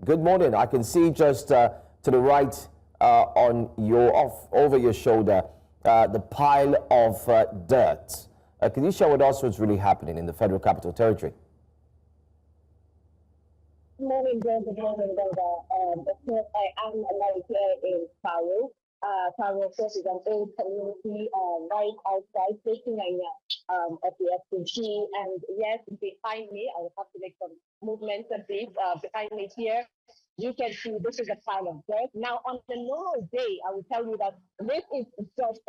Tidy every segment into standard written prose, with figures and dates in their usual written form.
Good morning. I can see just to the right on over your shoulder the pile of dirt. Can you share with us what's really happening in the Federal Capital Territory? Good morning, John. Good morning, Brother. Of course, I am right here in Faro. Faro, of course, is an old community right outside facing of the FCC. And yes, behind me, I will have to make some movements a bit. Behind me here, you can see this is a pile of dirt. Now, on a normal day, I will tell you that this is just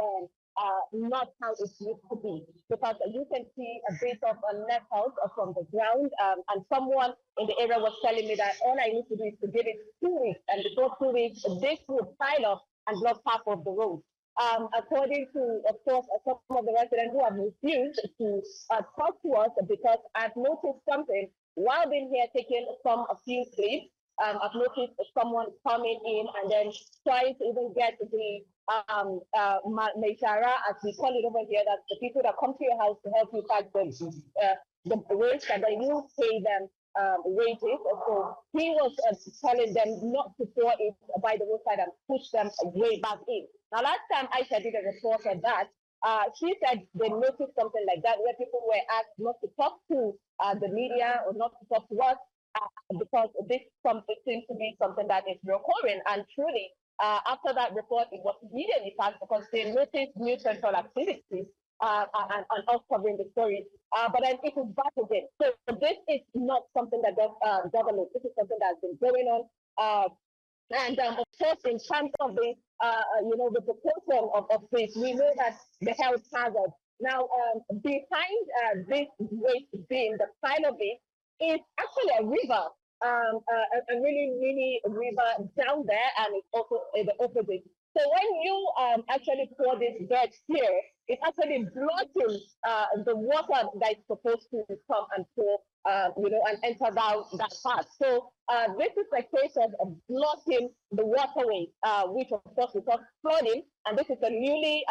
not how it used to be, because you can see a bit of a net out from the ground, and someone in the area was telling me that all I need to do is to give it 2 weeks, and before 2 weeks, this would pile up and block half of the road. According to, of course, some of the residents who have refused to talk to us because I've noticed something while being here taking a few clips. I've noticed someone coming in and then trying to even get the Meshara, as we call it over here, that's the people that come to your house to help you pack the waste, and then you pay them wages. So he was telling them not to throw it by the roadside and push them way back in. Now, last time I did a report on that, she said they noticed something like that, where people were asked not to talk to the media or not to talk to us, because this seems to be something that is recurring. And truly, after that report, it was immediately passed because they noticed new central activities and us covering the story. But then it is back again. So this is not something that does government. This is something that's been going on. And of course, in terms of the the proportion of this, we know that the health hazard. Now, behind this waste bin, the pile of it, is actually a river, a really mini river down there, and it's also the opposite. So when you actually pour this dirt here, it's actually blocking the water that is supposed to come and pour, and enter down that path. So this is a case of blocking the waterway, which of course is called flooding, and this is a newly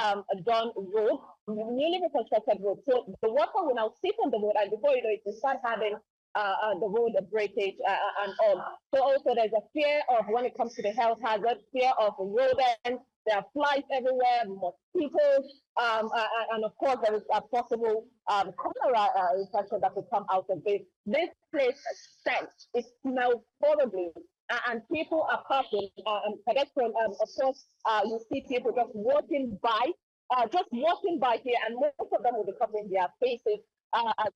done road, newly reconstructed road. So the water will now sit on the road, and before you know it, you start having the road breakage and all. So also there's a fear of, when it comes to the health hazard, fear of rodents. There are flies everywhere, mosquitoes, and of course there is a possible cholera infection that could come out of this. This place stinks. It smells horribly, and people are passing. Pedestrians, of course, you see people just walking by here, and most of them will be covering their faces.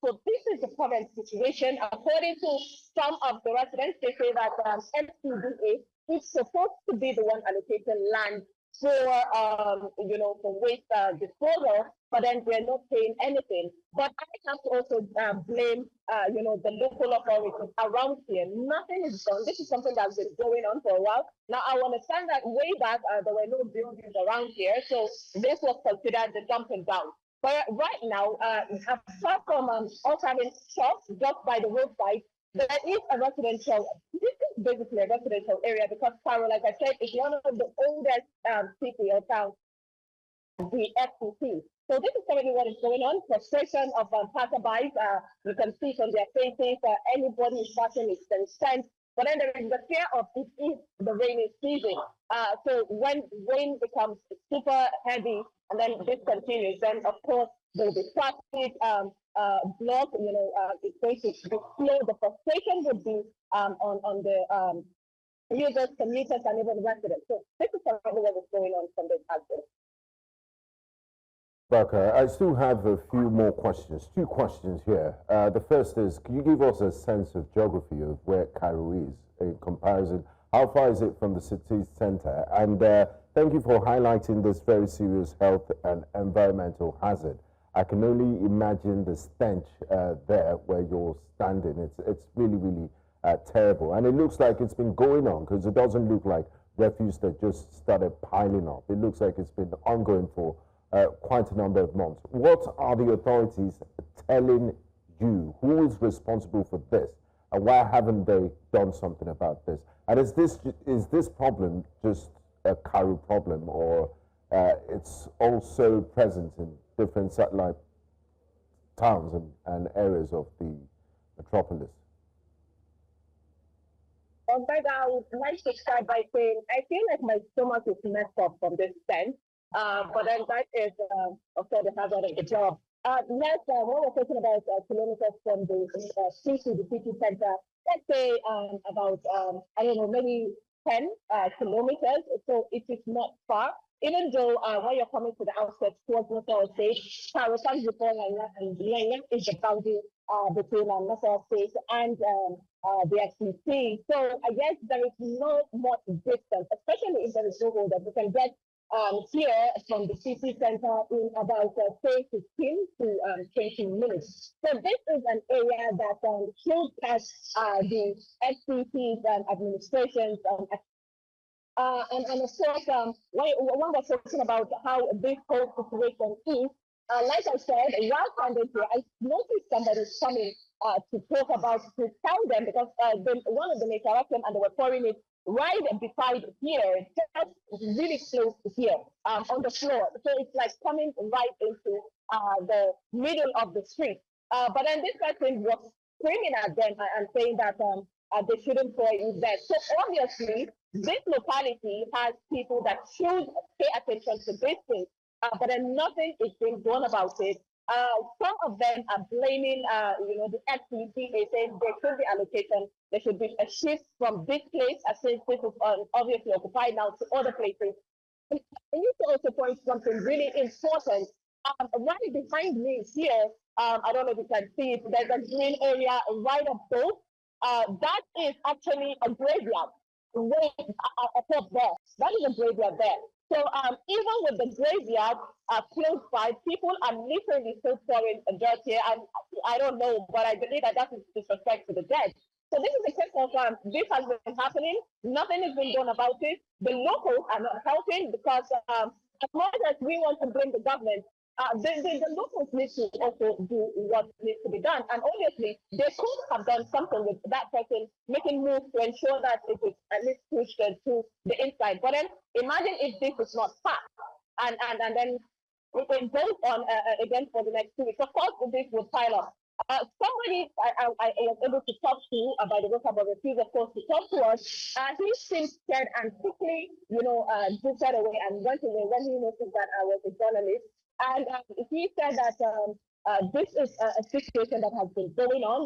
So this is the current situation. According to some of the residents, they say that MCDA is supposed to be the one allocating land for waste disposal, but then they're not paying anything. But I have to also blame, the local authorities around here. Nothing is done. This is something that's been going on for a while. Now, I understand that way back, there were no buildings around here, so this was considered the dumping ground. But right now, apart from us having shops just by the roadside, there is a this is basically a residential area, because Faro, like I said, is one of the oldest city or town, the FCC. So this is currently what is going on. Frustration of passerbys. You can see from their faces, anybody is passing is concerned. But then there is the fear of it is the rainy season. So when rain becomes super heavy and then this continues, then of course there will be traffic block. It's going to be slow. The frustration would be on the users, commuters, and even residents. So this is currently what is going on from this aspect. Barker, I still have a few more questions. 2 questions here. The first is, can you give us a sense of geography of where Cairo is in comparison? How far is it from the city center? And thank you for highlighting this very serious health and environmental hazard. I can only imagine the stench there where you're standing. It's really, really terrible. And it looks like it's been going on, because it doesn't look like refuse that just started piling up. It looks like it's been ongoing for quite a number of months. What are the authorities telling you? Who is responsible for this? And why haven't they done something about this? And is this problem just a Cairo problem, or it's also present in different satellite towns and areas of the metropolis? But I would like to start by saying I feel like my stomach is messed up from this sense. But then that is, of course, the hazard of the job. Next, when we're talking about kilometers from the street to the city center, let's say about, I don't know, maybe 10 kilometers. So it is not far. Even though when you're coming to the outskirts towards Nassau State, Karotan before and Lenya is the boundary between Nassau State and the FCC. So I guess there is not much distance, especially if there is no road that we can get here from the city center in about say 15 to 20 minutes. So this is an area that should pass the FCC's administrations and of course, when we're talking about how this whole situation is, like I said, while standing here, I noticed somebody coming to talk about, to tell them, because one of them interrupted and they were pouring it right beside here, just really close to here, on the floor. So it's like coming right into the middle of the street. But then this person was screaming at them and saying that they shouldn't pour it there. So obviously, this locality has people that should pay attention to this thing, but then nothing is being done about it. Some of them are blaming, the FCC. They say there should be allocation. There should be a shift from this place, as this is obviously occupied now, to other places. I need to also point something really important. Right behind me here, I don't know if you can see it. There's a green area right above. That is actually a graveyard. Way up there. That is a graveyard there. So even with the graveyard close by, people are literally still pouring dirt here. And I don't know, but I believe that is disrespect to the dead. So this is a case of this has been happening. Nothing has been done about it. The locals are not helping because as much as we want to blame the government, the locals need to also do what needs to be done. And obviously, they could have done something with that person, making moves to ensure that it is at least pushed to the inside. But then imagine if this is not passed, and then it goes on again for the next 2 weeks. Of course, this would pile up. Somebody I was able to talk to about the worker, but refused, of course, to talk to us. He seemed scared and quickly, drifted away and went away when he noticed that I was a journalist. And he said that this is a situation that has been going on.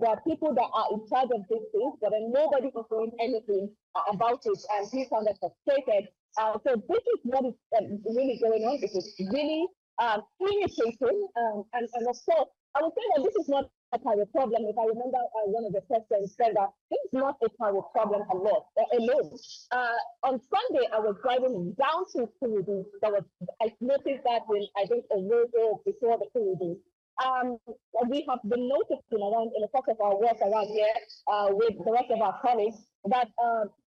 There are people that are in charge of these things, but then nobody is doing anything about it. And he sounded frustrated. So this is what is really going on. It is really irritating. And of course, I would say that this is not a power problem. If I remember, one of the questions said that this is not a power problem alone. On Sunday, I was driving down to Kurudi. I noticed that when I think a road before the Kurudi. We have been noticing around in the course of our work around here with the rest of our colleagues that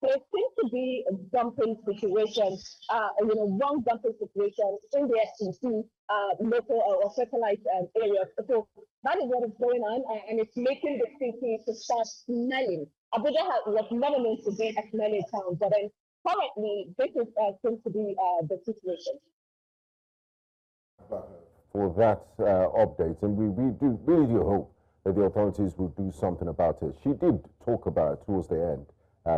there seems to be dumping situations, wrong dumping situations in the FCC local or satellite areas. So that is what is going on, and it's making the city to start smelling. Abuja was never meant to be a smelling town, but then currently this is, seems to be the situation. For that update, and we really do hope that the authorities will do something about it. She did talk about towards the end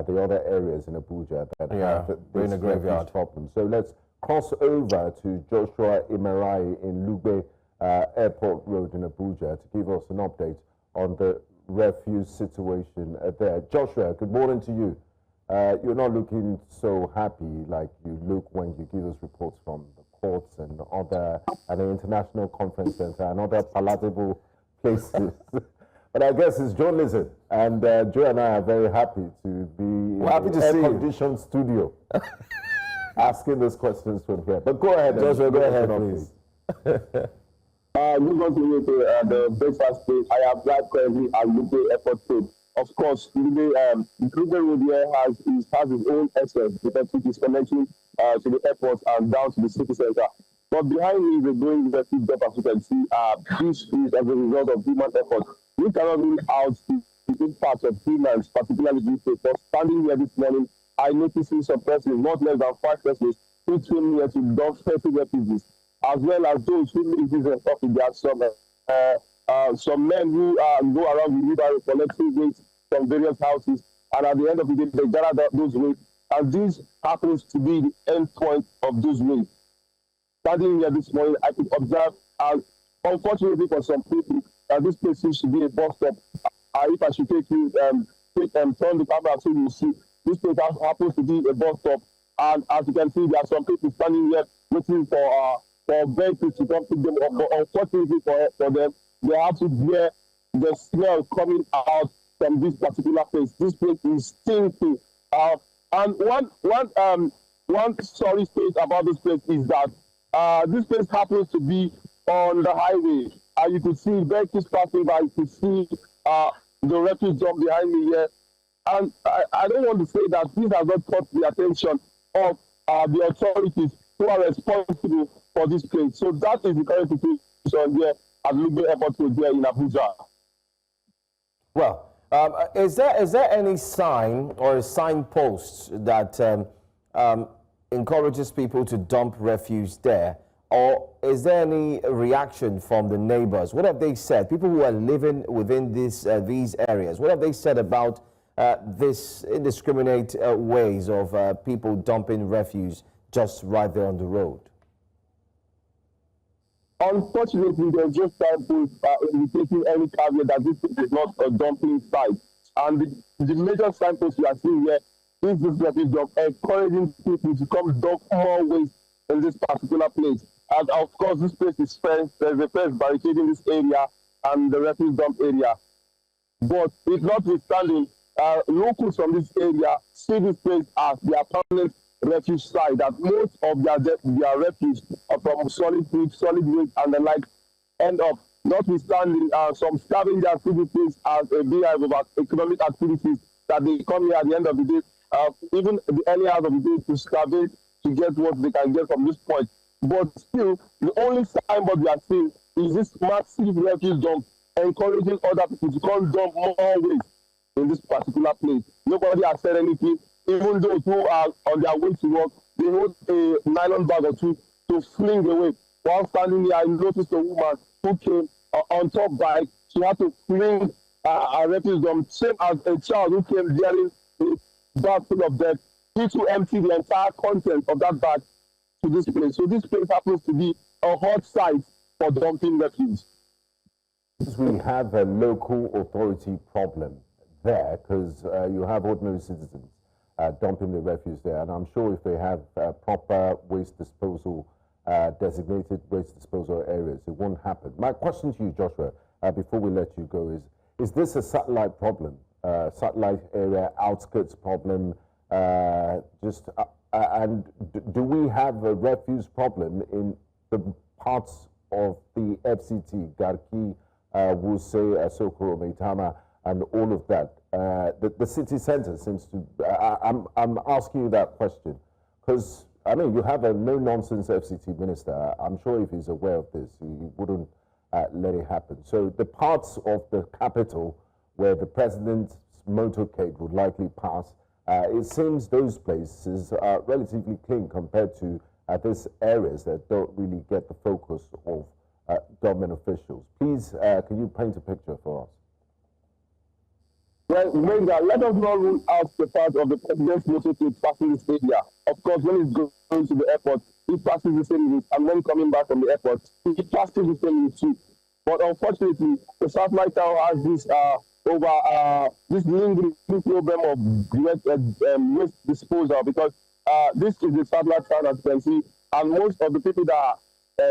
the other areas in Abuja that have this graveyard problem. So let's cross over to Joshua Imerai in Lugbe Airport Road in Abuja to give us an update on the refuse situation there. Joshua, good morning to you. You're not looking so happy like you look when you give us reports from the courts and the International Conference Center and other palatable places. But I guess it's journalism, and Joe and I are very happy to be in an air-conditioned studio asking those questions from here. But go ahead, Joshua, go ahead, please. Moving on to the breakfast place, I have right currently at Lugbe Airport Road. Of course, the Lugbe Road here has its own essence because it is connecting to the airport and down to the city center. But behind me is a growing refugee dump, as you can see. This is as a result of human effort. We cannot rule out the impact of humans, particularly this day. For standing here this morning, I noticed some persons, not less than 5 persons, who came here to dump 30 refugees, as well as those who live in the office. There are some men who go around the river collecting waste from various houses, and at the end of the day, they gather those waste, and this happens to be the end point of those waste. Standing here this morning, I could observe, unfortunately for some people, that this place seems to be a bus stop. If I should take you, turn the camera so you see, this place happens to be a bus stop. And as you can see, there are some people standing here waiting for vehicles to come pick them up. But unfortunately for them, they have to bear the smell coming out from this particular place. This place is stinking. And one sorry state about this place is that this place happens to be on the highway. You could see vehicles passing by. You could see the refuse dump behind me here. And I don't want to say that this has not caught the attention of the authorities who are responsible for this place. So that is the current situation here at Lugbe Airport Road here in Abuja. Well, is there any sign or a signpost that encourages people to dump refuse there? Or is there any reaction from the neighbors? What have they said? People who are living within these areas, what have they said about this indiscriminate ways of people dumping refuse just right there on the road? Unfortunately, there's just samples indicating any caveat that this is not a dumping site. And the major samples you are seeing here is this refuse dump, encouraging people to come dump more waste in this particular place. And of course, this place is fenced. There's a fence barricading this area and the refuse dump area. But it's notwithstanding, locals from this area see this place as their permanent refuge site, that most of their refuse are from solid food, solid waste, and the like end up. Notwithstanding, some scavengers see this place as a beehive of economic activities, that they come here at the end of the day, even the early hours of the day, to scavenge to get what they can get from this point. But still, the only signboard we are seeing is this massive refuse dump, encouraging other people to come dump more waste in this particular place. Nobody has said anything. Even those who are on their way to work, they hold a nylon bag or two to fling away. While standing here, I noticed a woman who came on top bike. She had to fling a refuse dump, same as a child who came bearing a bag full of dirt. He to empty the entire content of that bag to this place. So this place happens to be a hot site for dumping refuse. We have a local authority problem there, because you have ordinary citizens dumping the refuse there, and I'm sure if they have proper waste disposal, designated waste disposal areas, it won't happen. My question to you, Joshua, before we let you go, is this a satellite problem, satellite area, outskirts problem, and do we have a refuse problem in the parts of the FCT, Garki, Wuse, Sokoro, Maitama, and all of that? The city centre seems to... I'm asking you that question because, I mean, you have a no-nonsense FCT minister. I'm sure if he's aware of this, he wouldn't let it happen. So the parts of the capital where the president's motorcade would likely pass, it seems those places are relatively clean compared to these areas that don't really get the focus of government officials. Please, can you paint a picture for us? Well, let us not rule out the part of the president's motorcade passing this area. Of course, when he's going to the airport, he passes the same route, and when coming back from the airport, he passes the same route too. But unfortunately, the satellite tower has this this lingering problem of waste disposal, because this is the satellite tower, as you can see, and most of the people that are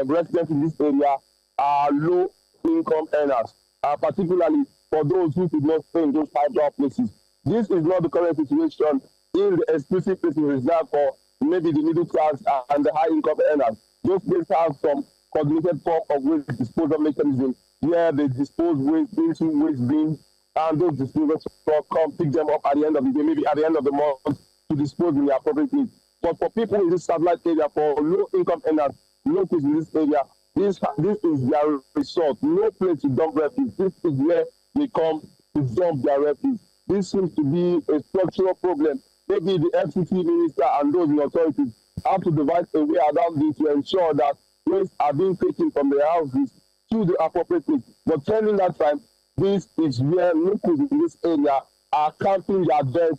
residents in this area are low-income earners, particularly for those who could not stay in those high-brow places. This is not the current situation in the exclusive places reserved for maybe the middle class and the high-income earners. Those places have some coordinated form of waste disposal mechanism where they dispose waste into waste bins, and those disposers come pick them up at the end of the day, maybe at the end of the month, to dispose in the appropriate place. But for people in this satellite area, for low-income earners, locals in this area, this is their resort. No place to dump refuse. This is where they come to dump their refuse. This seems to be a structural problem. Maybe the FCT minister and those in authorities have to devise a way around this to ensure that waste are being taken from their houses to the appropriate place. But turning that time, this is where locals in this area are counting their debt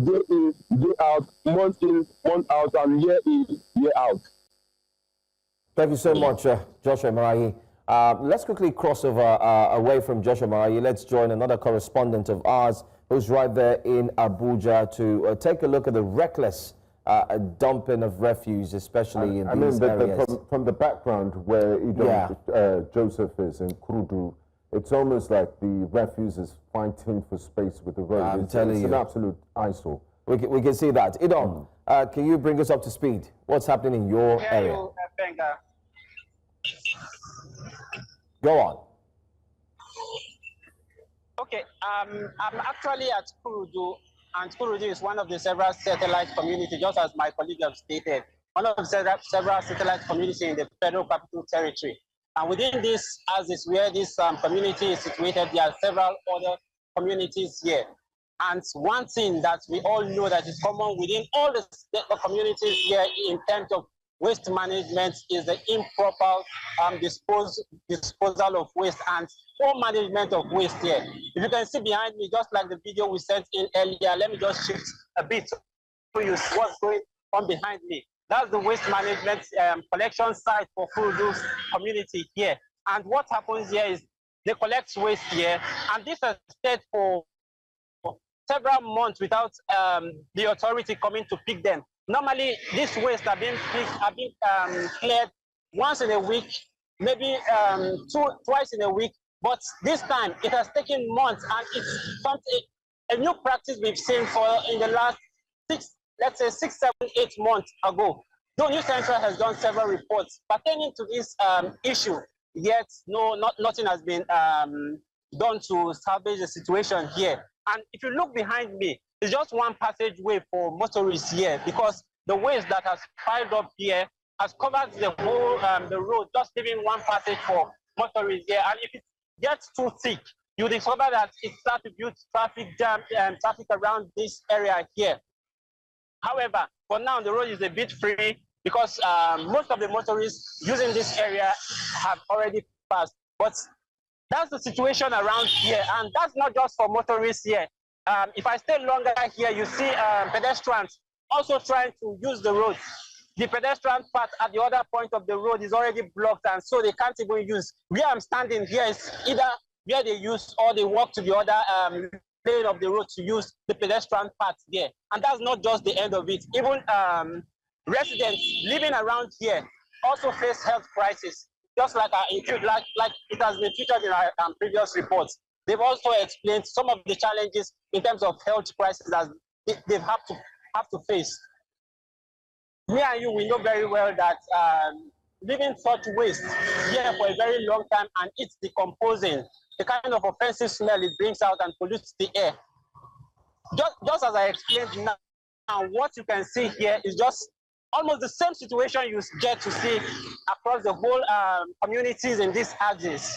day in, day out, month in, month out, and year in, year out. Thank you so much, Joshua Marayi. Let's quickly cross over away from Joshua Marayi. Let's join another correspondent of ours who's right there in Abuja to take a look at the reckless dumping of refuse, especially in these areas. From the background where Joseph is in Kurudu, it's almost like the refuse is fighting for space with the road. It's an absolute eyesore. We can see that. Idom, can you bring us up to speed? What's happening in your area? Go on. Okay, I'm actually at Kurudu, and Kurudu is one of the several satellite communities, just as my colleague have stated, one of the several satellite communities in the Federal Capital Territory. And within this, as is where this community is situated, there are several other communities here. And one thing that we all know that is common within all the communities here in terms of waste management is the improper disposal of waste and poor management of waste here. If you can see behind me, just like the video we sent in earlier, let me just shift a bit so you see what's going on behind me. That's the waste management collection site for Kurudu's community here. And what happens here is they collect waste here, and this has stayed for several months without the authority coming to pick them. Normally, these waste are being cleared once in a week, maybe twice in a week. But this time, it has taken months, and it's something, a new practice we've seen in the last 6, 7, 8 months ago. Though New Central has done several reports pertaining to this issue, yet nothing has been done to salvage the situation here. And if you look behind me, it's just one passageway for motorists here, because the waste that has piled up here has covered the whole the road, just leaving one passage for motorists here. And if it gets too thick, you discover that it starts to build traffic jam and traffic around this area here. However, for now, the road is a bit free because most of the motorists using this area have already passed. But that's the situation around here, and that's not just for motorists here. If I stay longer here, you see pedestrians also trying to use the road. The pedestrian path at the other point of the road is already blocked, and so they can't even use. Where I'm standing here is either where they use or they walk to the other lane of the road to use the pedestrian path there. And that's not just the end of it. Even residents living around here also face health crisis, just like it has been featured in our previous reports. They've also explained some of the challenges in terms of health crisis that they have to face. Me and you, we know very well that leaving such waste here for a very long time and it's decomposing, the kind of offensive smell it brings out and pollutes the air. Just as I explained now, what you can see here is just almost the same situation you get to see across the whole communities in these axis.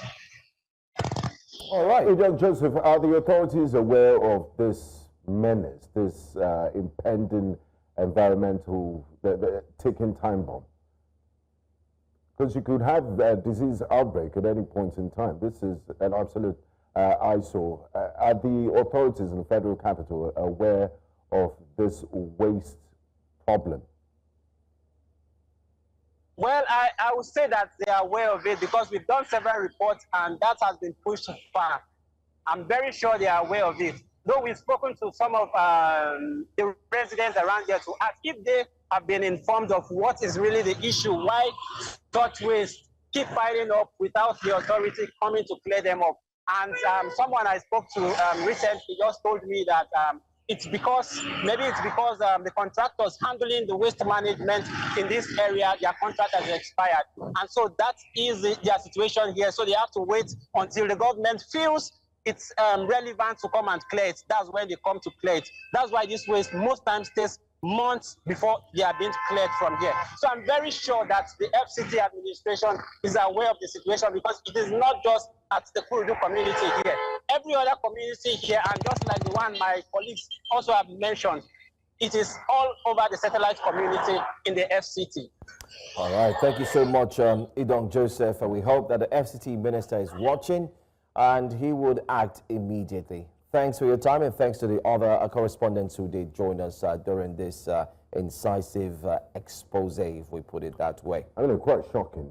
All right. Joseph, are the authorities aware of this menace, this impending environmental, the ticking time bomb? Because you could have a disease outbreak at any point in time. This is an absolute eyesore. Are the authorities in the federal capital aware of this waste problem? Well, I would say that they are aware of it because we've done several reports and that has been pushed far. I'm very sure they are aware of it. Though we've spoken to some of the residents around here to ask if they have been informed of what is really the issue, why such waste keep piling up without the authority coming to clear them up. And someone I spoke to recently just told me that maybe it's because the contractors handling the waste management in this area, their contract has expired. And so that is their situation here. So they have to wait until the government feels it's relevant to come and clear it. That's when they come to clear it. That's why this waste most times takes months before they are being cleared from here. So I'm very sure that the FCT administration is aware of the situation because it is not just at the Kurudu community here. Every other community here, and just like the one my colleagues also have mentioned, it is all over the satellite community in the FCT. All right, thank you so much, Idong Joseph. And we hope that the FCT minister is watching and he would act immediately. Thanks for your time, and thanks to the other correspondents who did join us during this incisive expose, if we put it that way. I mean, quite shocking.